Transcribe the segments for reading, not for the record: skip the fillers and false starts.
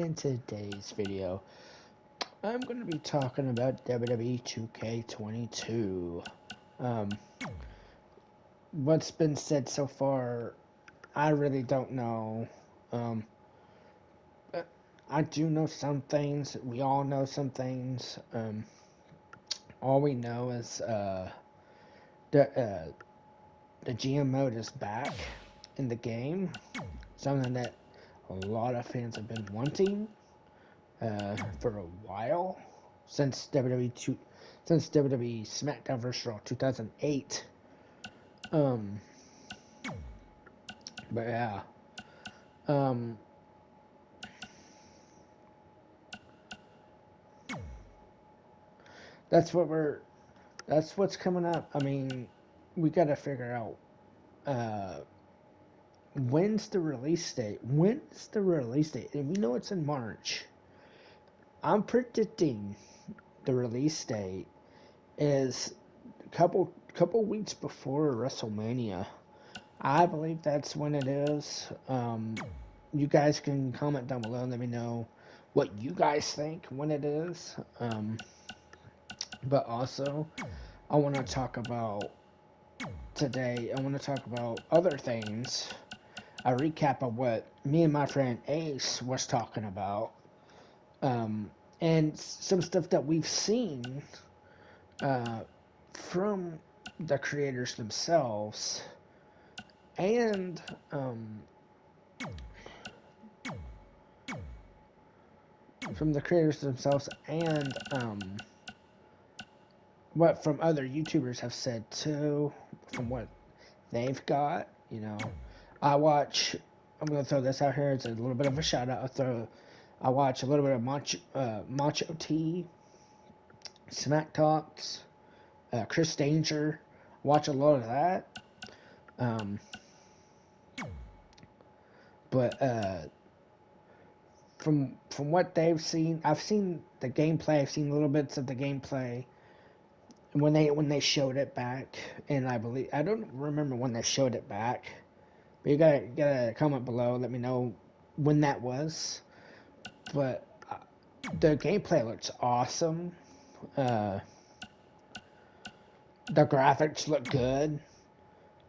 In today's video, I'm going to be talking about WWE2k22. Um, what's been said so far, I really don't know. Um, I do know some things. We all know some things. All we know is the, uh, the GM mode is back in the game. Something that a lot of fans have been wanting for a while, since WWE SmackDown vs. Raw 2008. But yeah, um, that's what we're. That's what's coming up. I mean, we got to figure out when's the release date. When's the release date? And we know it's in March. I'm predicting the release date is a couple weeks before WrestleMania. I believe that's when it is. You guys can comment down below and let me know what you guys think when it is. But also, I want to talk about today. I want to talk about other things. A recap of what me and my friend Ace was talking about. And some stuff that we've seen from the creators themselves. And from the creators themselves, and what from other YouTubers have said too, from what they've got. I watch. I'm gonna throw this out here. It's a little bit of a shout out. I watch a little bit of Macho T, SmackTalks, Chris Danger. Watch a lot of that. But from what they've seen, I've seen the gameplay. I've seen little bits of the gameplay when they showed it back, and I don't remember when they showed it back. But you gotta comment below. Let me know when that was. But the gameplay looks awesome. The graphics look good.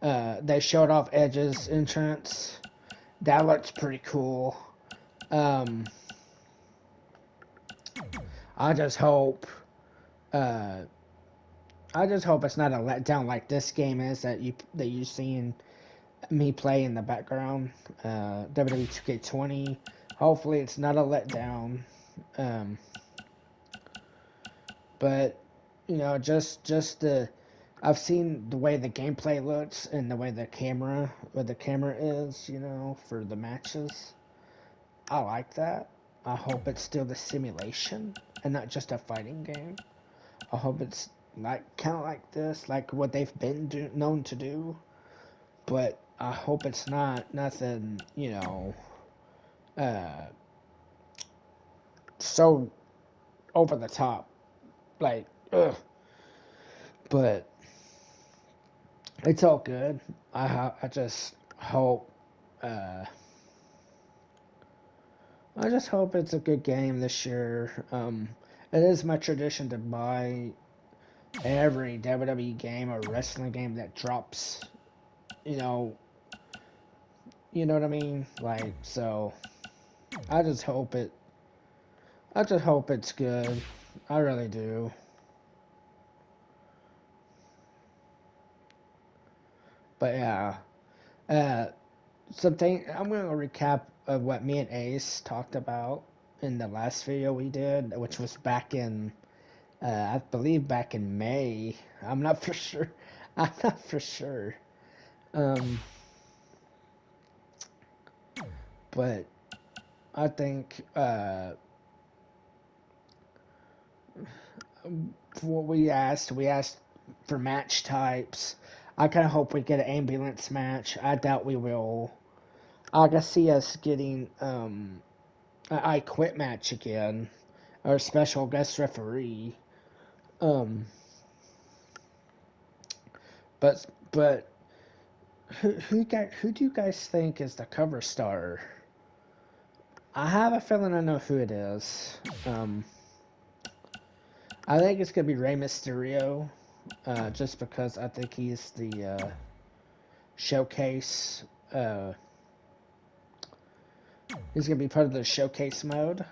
They showed off Edge's entrance. That looks pretty cool. I just hope it's not a letdown like this game is that you're seeing me play in the background. WWE2k20. Hopefully it's not a letdown. But just the I've seen the way the gameplay looks and the way the camera is, for the matches. I like that. I hope it's still the simulation and not just a fighting game. I hope it's kind of like this, like what they've been known to do. But I hope it's not nothing, so over the top, like, ugh. But it's all good. I just hope, I just hope it's a good game this year. It is my tradition to buy every WWE game or wrestling game that drops. You know what I mean? Like, so I just hope it's good. I really do. But yeah, something I'm gonna recap of what me and Ace talked about in the last video we did, which was back in, I believe back in May. I'm not for sure. I'm not for sure. But I think what we asked for match types. I kind of hope we get an ambulance match. I doubt we will. I can see us getting an I Quit match again, or a special guest referee. But who do you guys think is the cover star? I have a feeling I know who it is. I think it's gonna be Rey Mysterio, just because I think he's the showcase. He's gonna be part of the showcase mode,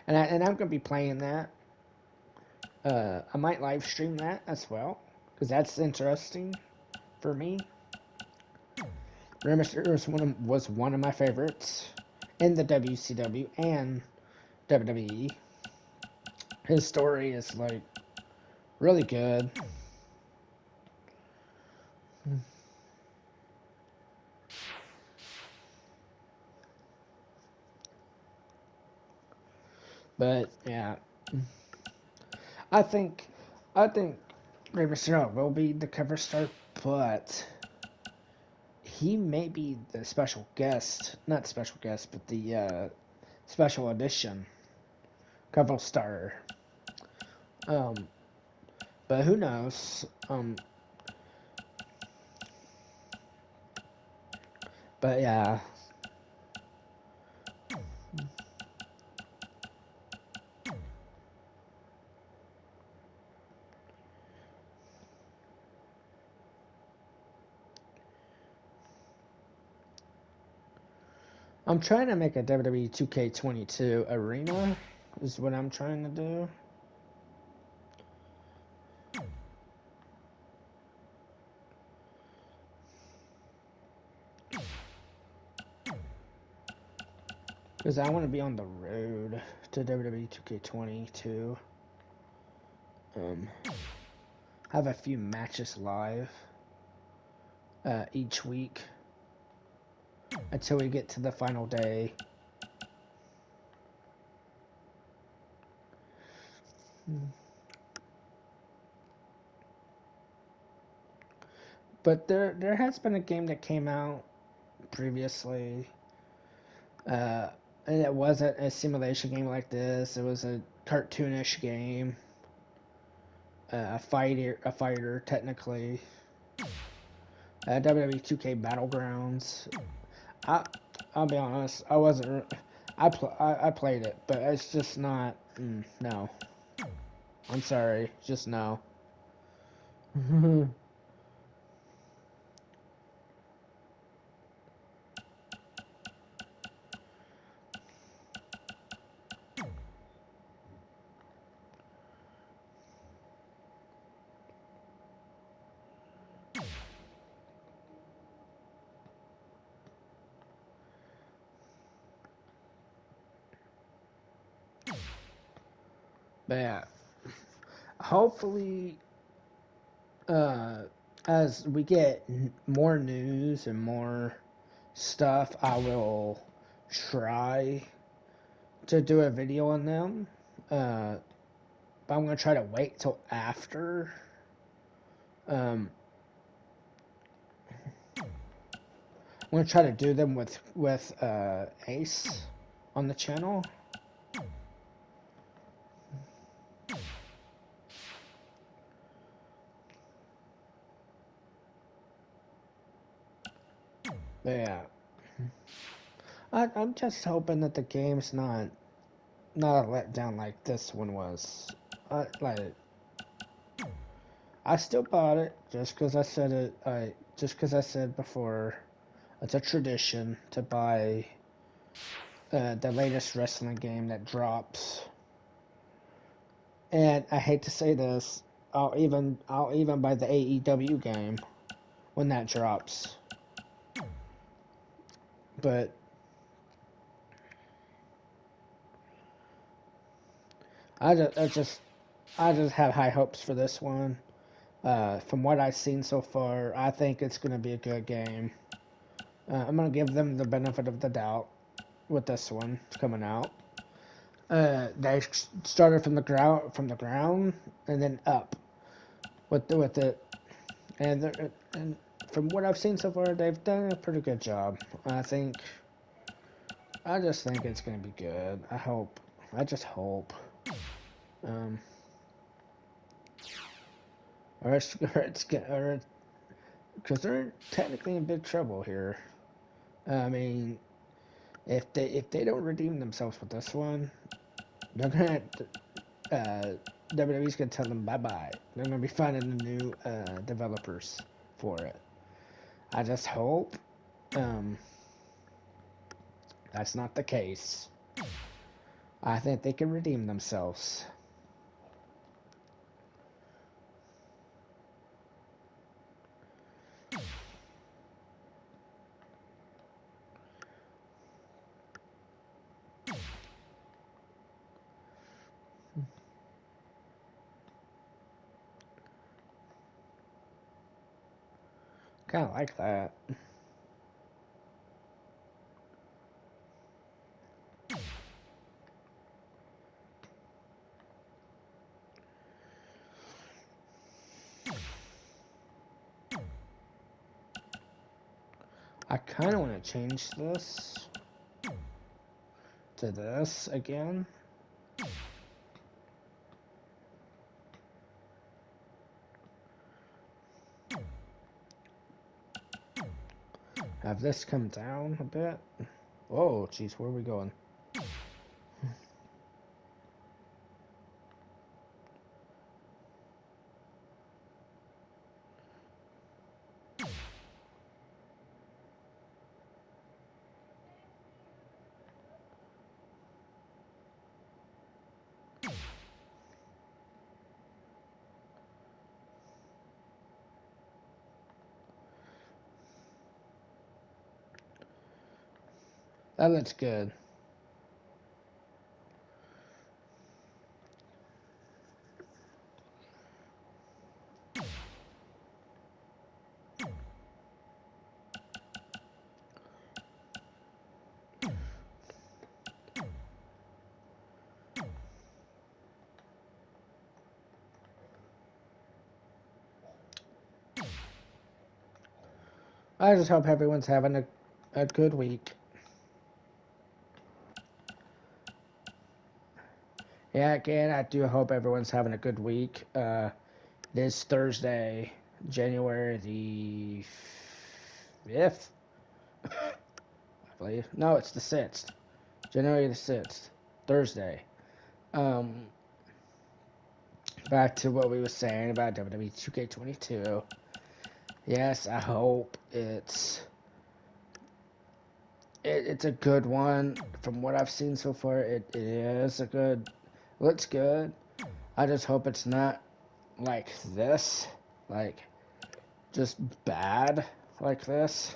and I'm gonna be playing that. I might live stream that as well, because that's interesting for me. Rey Mysterio was one of my favorites in the WCW and WWE. His story is like really good. But yeah, I think I think Rey Mysterio will be the cover star, but he may be the special guest, not special guest, but the special edition cover star. Um, but who knows? But yeah. I'm trying to make a WWE2k22 arena, is what I'm trying to do. Because I want to be on the road to WWE2k22. Have a few matches live each week until we get to the final day. But there has been a game that came out previously, and it wasn't a simulation game like this. It was a cartoonish game, a fighter technically. WWE 2K Battlegrounds. I I'll be honest, I wasn't. I played it, but it's just not. No, I'm sorry, just no. But yeah, hopefully, uh, as we get more news and more stuff, I will try to do a video on them. But I'm gonna try to wait till after. Um, I'm gonna try to do them with Ace on the channel. But yeah, I'm just hoping that the game's not a letdown like this one was. I still bought it just because I said it. Just because I said before, it's a tradition to buy the latest wrestling game that drops. And I hate to say this, I'll even buy the AEW game when that drops. But I just have high hopes for this one. From what I've seen so far, I think it's going to be a good game. I'm going to give them the benefit of the doubt with this one coming out. They started from the ground, and then up with it, and from what I've seen so far, they've done a pretty good job. I just think it's going to be good. I just hope. Um, or because they're technically in big trouble here. I mean, If they don't redeem themselves with this one, they're gonna WWE's gonna tell them bye bye. They're gonna be finding new developers for it. I just hope that's not the case. I think they can redeem themselves. Kind of like that. I kind of want to change this to this again. Have this come down a bit. Oh, jeez, where are we going? That looks good. I just hope everyone's having a good week. Yeah, again, I do hope everyone's having a good week. This Thursday, January the 5th, I believe. No, it's the 6th. January the 6th, Thursday. Um, Back to what we were saying about WWE2k22. Yes, I hope it's a good one. From what I've seen so far, it is a good, looks good. I just hope it's not like this, like just bad like this.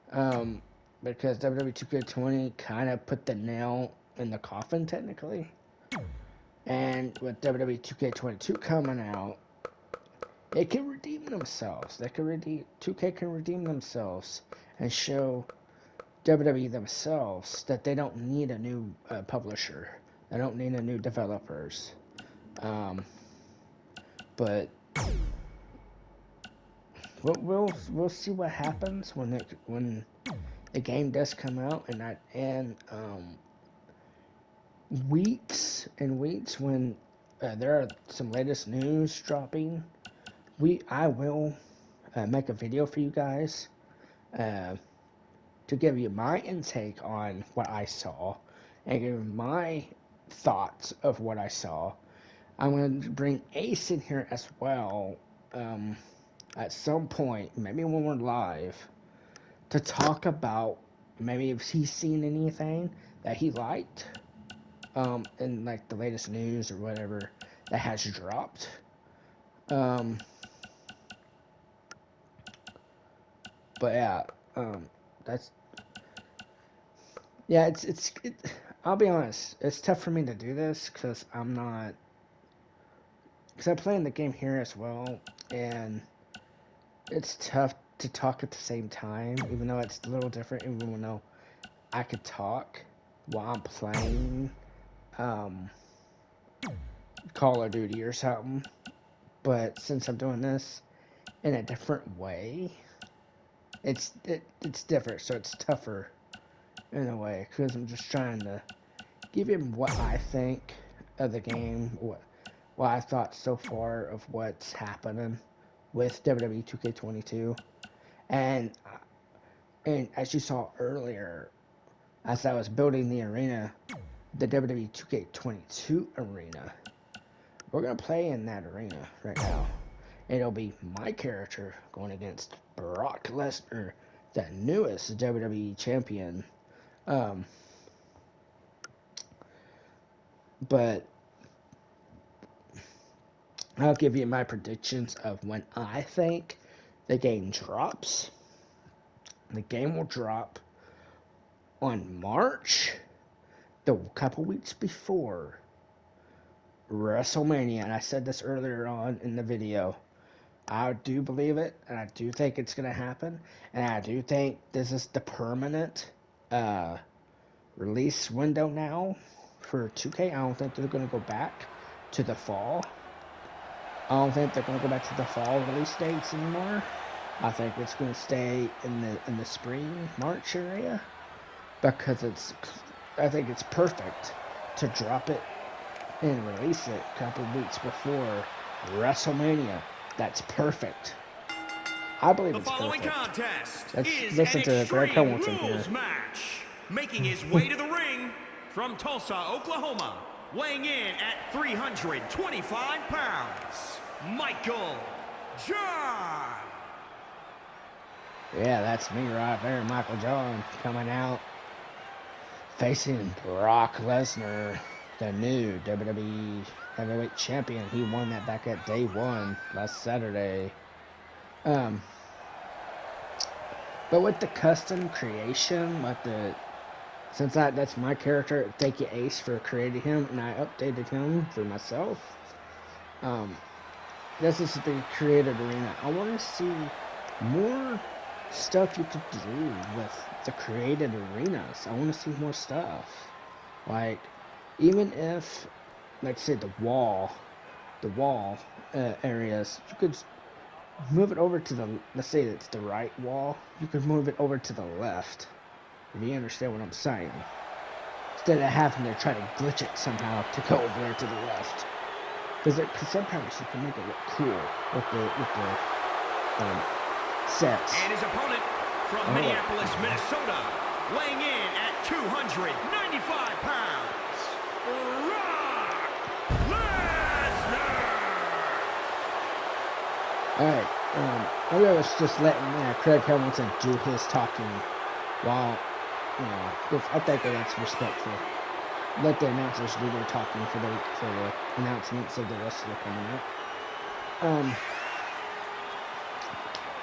Because WWE 2K20 kind of put the nail in the coffin technically. And with WWE 2K22 coming out, they can redeem themselves. 2K can redeem themselves and show WWE themselves that they don't need a new publisher. They don't need a new developers. But we'll see what happens when the game does come out, and weeks and weeks when there are some latest news dropping. I will make a video for you guys to give you my intake on what I saw and give my thoughts of what I saw. I'm going to bring Ace in here as well at some point, maybe when we're live, to talk about maybe if he's seen anything that he liked in like the latest news or whatever that has dropped. But yeah, that's yeah. I'll be honest. It's tough for me to do this because I'm playing the game here as well, and it's tough to talk at the same time. Even though it's a little different, even though I could talk while I'm playing Call of Duty or something. But since I'm doing this in a different way, it's different, so it's tougher in a way because I'm just trying to give him what I think of the game, what I thought so far of what's happening with WWE 2K22, and as you saw earlier, as I was building the arena, the WWE2k22 arena. We're going to play in that arena right now. It'll be my character going against Brock Lesnar, the newest WWE champion. But I'll give you my predictions of when I think the game drops. The game will drop on March, the couple weeks before WrestleMania. And I said this earlier on in the video. I do believe it, and I do think it's going to happen. And I do think this is the permanent release window now for 2K. I don't think they're going to go back to the fall. I don't think they're going to go back to the fall release dates anymore. I think it's going to stay in the spring, March area, because I think it's perfect to drop it and release it a couple weeks before WrestleMania. That's perfect. I believe it's perfect. Let's listen to Greg Hamilton here. Match. Making his way to the ring from Tulsa, Oklahoma, weighing in at 325 pounds, Michael John. Yeah, that's me right there, Michael John, coming out facing Brock Lesnar, the new WWE Heavyweight Champion. He won that back at day one last Saturday. But with the custom creation, since that's my character, thank you Ace for creating him, and I updated him for myself. This is the created arena. I want to see more stuff you could do with the created arenas. I want to see more stuff. Like, even if, like say the wall areas, you could move it over to the, let's say it's the right wall, you could move it over to the left, if you understand what I'm saying, instead of having to try to glitch it somehow to go over there to the left, because sometimes you can make it look cool with the sets. And his opponent from Minneapolis, Minnesota, weighing in at 295 pounds, Brock Lesnar. Alright, maybe I was just letting Craig Hamilton do his talking while, I think that's respectful. Let the announcers do their talking for the announcements of the wrestler coming out.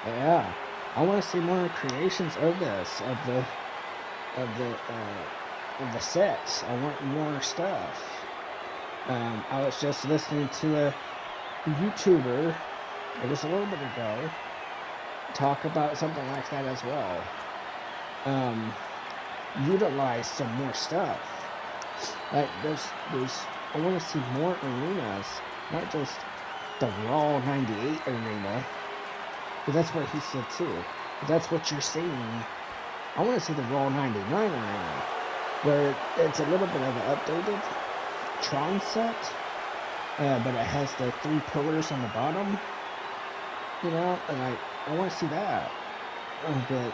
Yeah, I want to see more creations of this, of the sets. I want more stuff. I was just listening to a YouTuber just a little bit ago talk about something like that as well. Utilize some more stuff. Like I want to see more arenas, not just the Raw 98 arena. But that's what he said too. But that's what you're seeing. I want to see the Raw 99 arena, where it's a little bit of an updated Tron set, but it has the 3 pillars on the bottom. And I want to see that. But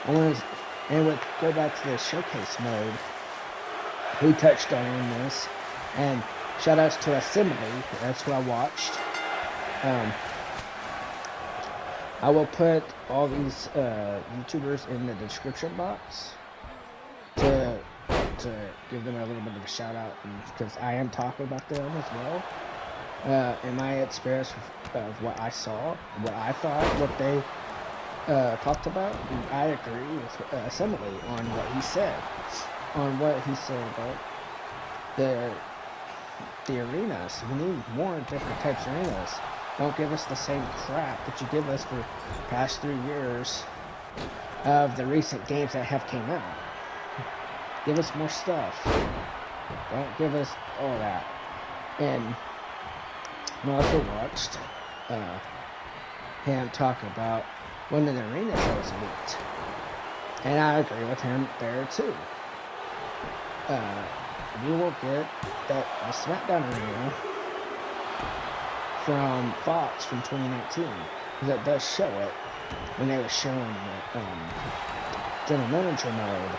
I want to, and go back to the showcase mode. We touched on this, and shout outs to Assembly. That's what I watched. I will put all these YouTubers in the description box to give them a little bit of a shout out, because I am talking about them as well. In my experience of what I saw, what I thought, what they talked about, I agree with Assembly on what he said. About the arenas. We need more different types of arenas. Don't give us the same crap that you give us for the past 3 years of the recent games that have came out. Give us more stuff. Don't give us all that. And I also watched him talk about one of the arenas that was leaked. And I agree with him there too. You will get that SmackDown arena from Fox from 2019. That does show it when they were showing general manager mode,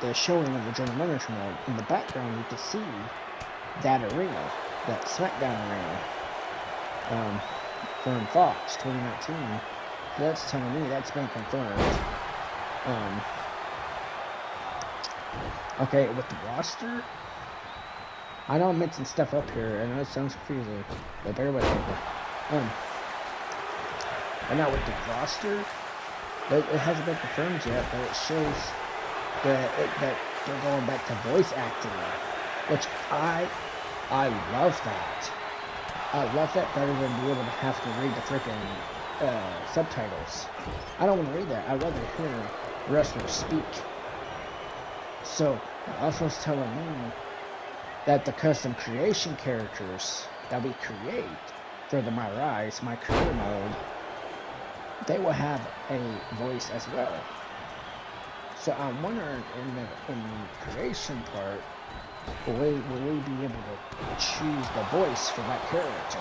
the showing of the general manager mode, in the background you can see that arena, that SmackDown arena, from Fox 2019. So that's telling me that's been confirmed. Okay, with the roster, I know I mentioned stuff up here, and it sounds confusing, but bear with me. And now with the roster, it hasn't been confirmed yet, but it shows that they're going back to voice acting, which I love that. I love that better than being able to have to read the freaking subtitles. I don't want to read that. I'd rather hear wrestlers speak. So, also it's telling me that the custom creation characters that we create for the My Rise, My Career mode, they will have a voice as well. So I'm wondering in the creation part, will we be able to choose the voice for that character?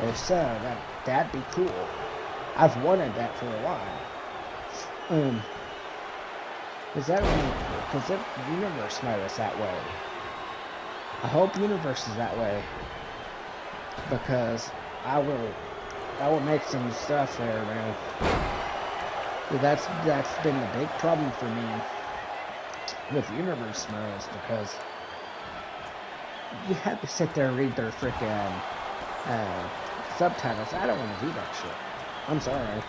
If so, that'd be cool. I've wanted that for a while. Is that because the Universe mode is that way? I hope Universe is that way, because I will make some stuff there, man. That's been the big problem for me with Universe modes, because you have to sit there and read their freaking subtitles. I don't want to do that shit. I'm sorry.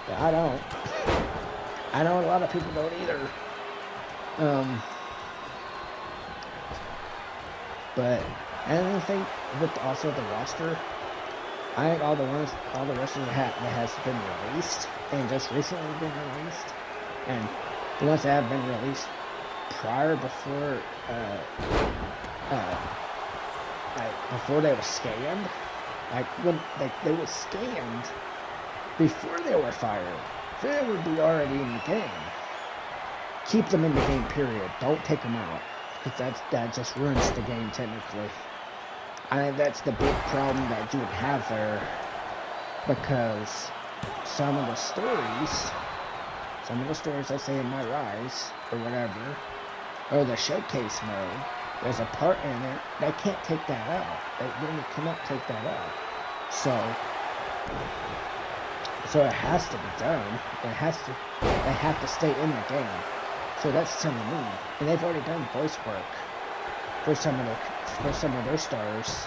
Yeah, I don't. I know a lot of people don't either. But and I think with also the roster, I think all the wrestlers that has been released and just recently been released, and the ones that have been released before they were scanned, like when they were scanned before they were fired, they would be already in the game. Keep them in the game, period. Don't take them out, because that just ruins the game technically. I think that's the big problem that you would have there, because some of the stories, let's say in My Rise or whatever, or the showcase mode, there's a part in it they can't take that out. They really cannot take that out. So it has to be done. They have to stay in the game. So that's telling me, and they've already done voice work for some of their stars.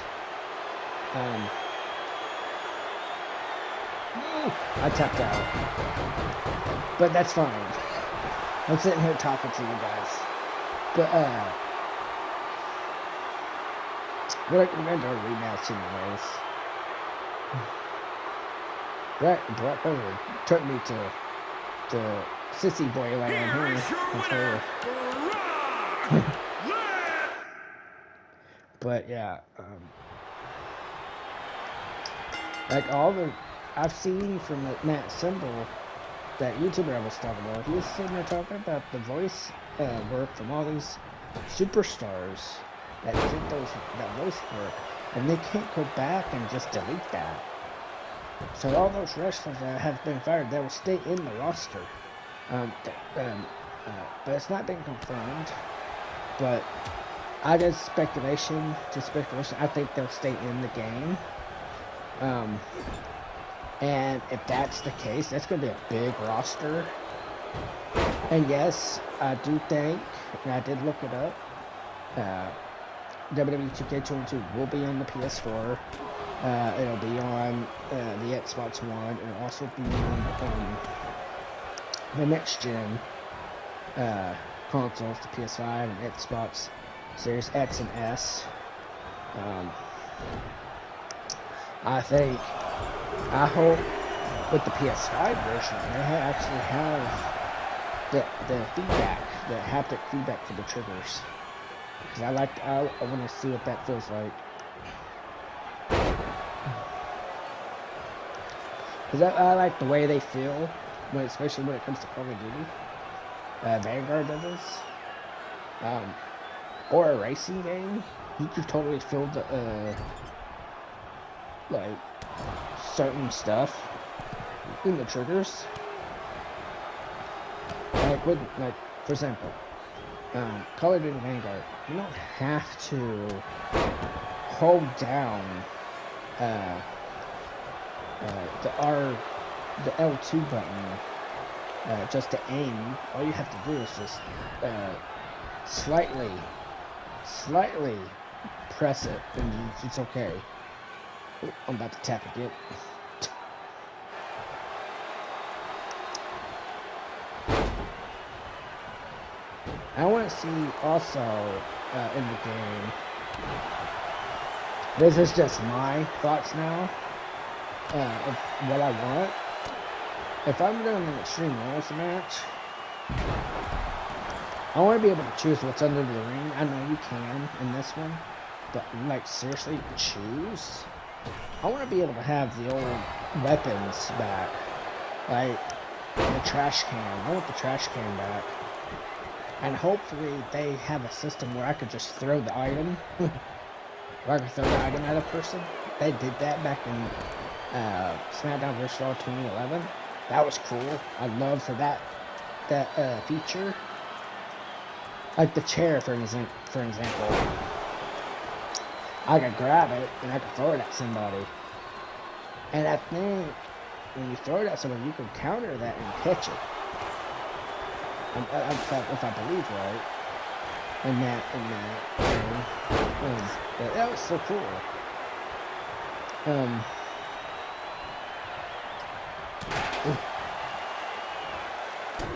I tapped out, but that's fine. I'm sitting here talking to you guys, but we're gonna do a rematch anyways. Brock Lesnar took me to Sissy Boy land here. But yeah, like I've seen from Matt Symbol, that YouTuber I was talking about, he was sitting there talking about the voice work from all these superstars that did that voice work, and they can't go back and just delete that. So all those wrestlers that have been fired, they will stay in the roster. But it's not been confirmed. But I guess speculation. I think they'll stay in the game. And if that's the case, that's going to be a big roster. And yes, I do think, and I did look it up, WWE2k22 will be on the PS4. It'll be on the Xbox One. It'll also be on the next gen consoles, the PS5 and Xbox Series X and S. I hope with the PS5 version, they actually have the feedback, the haptic feedback for the triggers. Because I want to see what that feels like. Because I like the way they feel, especially when it comes to Call of Duty. Vanguard of this. Or a racing game. You could totally feel the, like, certain stuff in the triggers. Like for example, Call of Duty Vanguard, you don't have to hold down the L2 button just to aim. All you have to do is just slightly press it, and it's okay. Ooh, I'm about to tap again. I want to see also in the game. This is just my thoughts now of what I want. If I'm doing an Extreme Rules match, I want to be able to choose what's under the ring. I know you can in this one, but like seriously, choose. I want to be able to have the old weapons back, like the trash can. I want the trash can back. And hopefully they have a system where I could just throw the item. Where I could throw the item at a person. They did that back in SmackDown vs. Raw 2011. That was cool. I love for that feature. Like the chair, for example. I could grab it and I could throw it at somebody. And I think when you throw it at someone, you can counter that and catch it. If I believe right, in that, but that was so cool.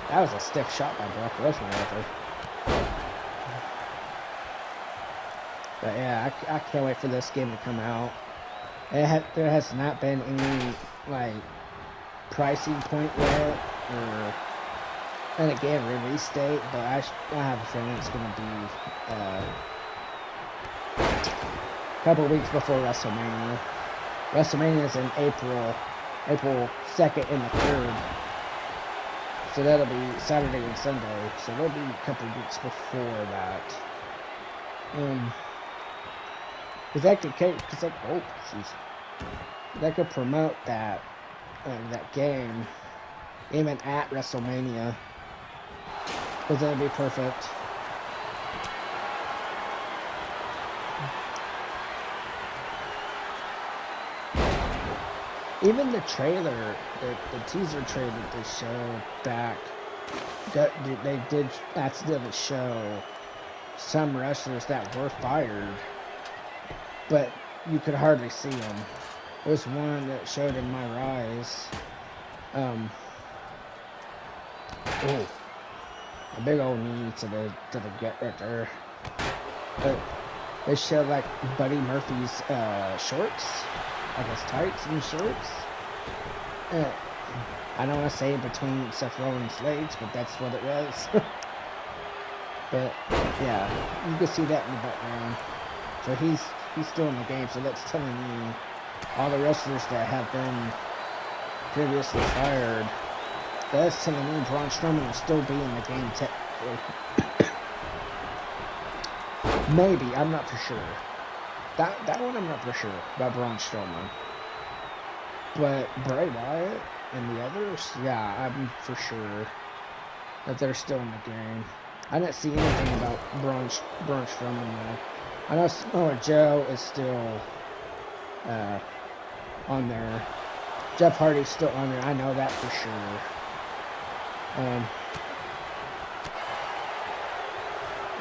That was a stiff shot by Brock Lesnar. But yeah, I can't wait for this game to come out. There has not been any like pricing point yet, or and again, release date, but I have a feeling it's going to be a couple weeks before WrestleMania. WrestleMania is in April 2nd and the 3rd. So that'll be Saturday and Sunday. So that'll be a couple weeks before that. Cause that could promote that game even at WrestleMania. Because that'd be perfect. Even the trailer, the teaser trailer they showed back, they did accidentally show some wrestlers that were fired, but you could hardly see them. There was one that showed in My Rise. A big old knee to the gut right there. But they showed like Buddy Murphy's shorts, like his tights and shorts. I don't want to say between Seth Rollins' legs, but that's what it was. But yeah, you can see that in the background. So he's still in the game. So that's telling me all the wrestlers that have been previously fired. That's telling me Braun Strowman will still be in the game technically. Maybe, I'm not for sure. That one I'm not for sure about Braun Strowman. But Bray Wyatt and the others, yeah, I'm for sure that they're still in the game. I didn't see anything about Braun Strowman though. I know Samoa Joe is still on there. Jeff Hardy's still on there. I know that for sure.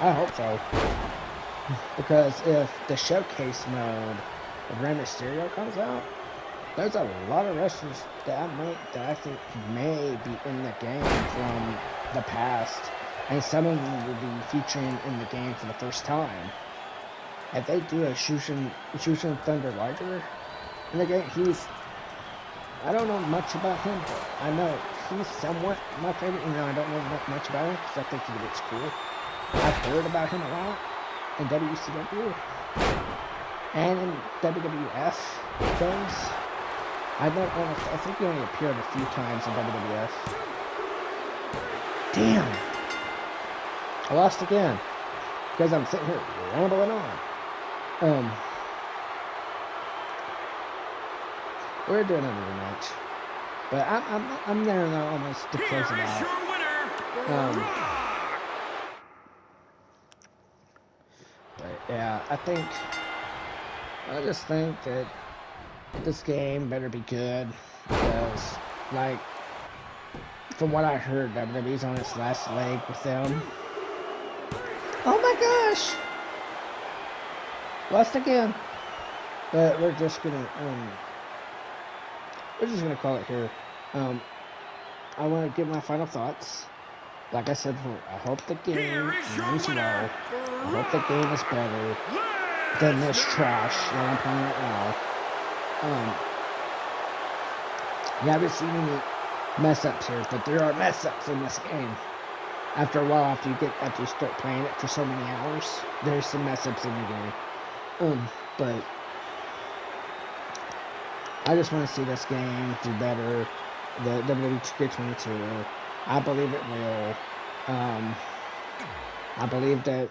I hope so. Because if the showcase mode of Rey Mysterio comes out, there's a lot of wrestlers that I think may be in the game from the past, and some of them will be featuring in the game for the first time. If they do a Shushin Thunder Liger in the game, I don't know much about him, but I know he's somewhat my favorite. I don't know much about him because I think he looks cool. I've heard about him a lot in WCW and in WWF things. I think he only appeared a few times in WWF. Damn! I lost again because I'm sitting here rambling on. We're doing another match. But I'm there now almost to close it out. Your winner, But yeah, I just think that this game better be good because, like, from what I heard, WWE's on its last leg with them. Oh my gosh! Lost again. But we're just gonna call it here. I want to give my final thoughts. Like I said before, I hope the game runs well. I hope the game is better than this trash that I'm playing right now. You haven't seen any mess ups here, but there are mess ups in this game. After a while, after you start playing it for so many hours, there's some mess ups in the game. But I just want to see this game do better. The WWE2k22. I believe it will. I believe that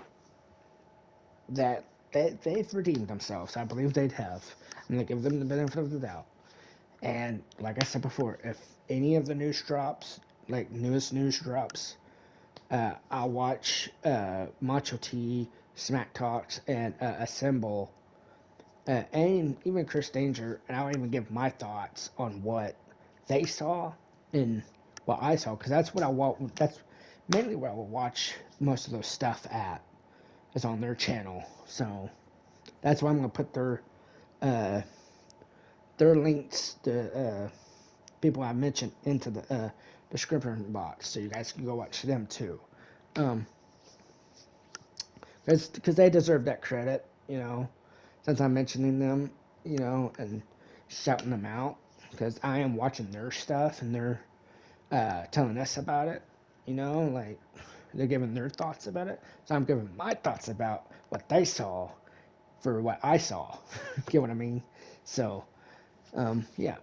they've redeemed themselves. I believe they'd have. I'm gonna give them the benefit of the doubt. And like I said before, if any of the news drops, like newest news drops, I'll watch Macho T, SmackTalks, and Assemble, and even Chris Danger, and I'll even give my thoughts on what they saw and what I saw, because that's what I want. That's mainly where I will watch most of those stuff at, is on their channel. So that's why I'm gonna put their links to people I mentioned into the description box, so you guys can go watch them too. Because they deserve that credit, you know, since I'm mentioning them, you know, and shouting them out, because I am watching their stuff and they're telling us about it, you know, like they're giving their thoughts about it, so I'm giving my thoughts about what they saw for what I saw. Get what I mean? So, yeah.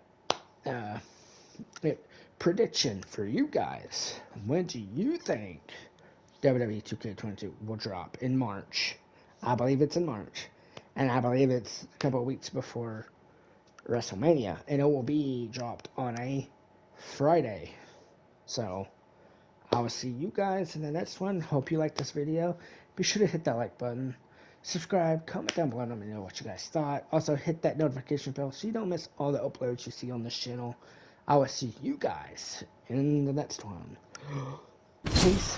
Prediction for you guys. When do you think WWE 2K22 will drop? In March. I believe it's in March. And I believe it's a couple of weeks before WrestleMania. And it will be dropped on a Friday. So, I will see you guys in the next one. Hope you liked this video. Be sure to hit that like button. Subscribe, comment down below and let me know what you guys thought. Also, hit that notification bell so you don't miss all the uploads you see on this channel. I will see you guys in the next one. Peace.